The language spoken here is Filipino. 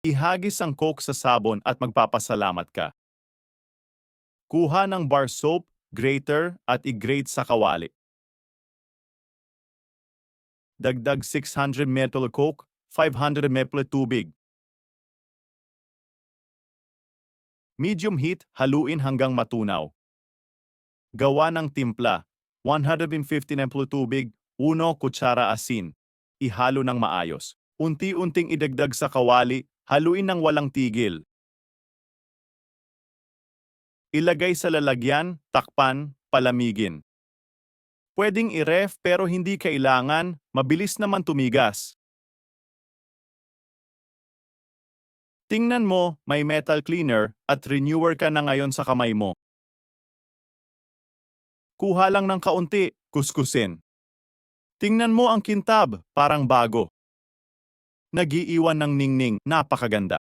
Ihagis ang Coke sa sabon at magpapasalamat ka. Kuha ng bar soap, grater at i-grate sa kawali. Dagdag 600 ml Coke, 500 ml tubig. Medium heat, haluin hanggang matunaw. Gawa ng timpla, 150 ml tubig, 1 kutsara asin. Ihalo ng maayos. Unti-unting idagdag sa kawali, haluin ng walang tigil. Ilagay sa lalagyan, takpan, palamigin. Pwedeng i-ref pero hindi kailangan, mabilis naman tumigas. Tingnan mo, may metal cleaner at renewer ka na ngayon sa kamay mo. Kuha lang ng kaunti, kuskusin. Tingnan mo ang kintab, parang bago. Nagiiwan ng ningning, napakaganda.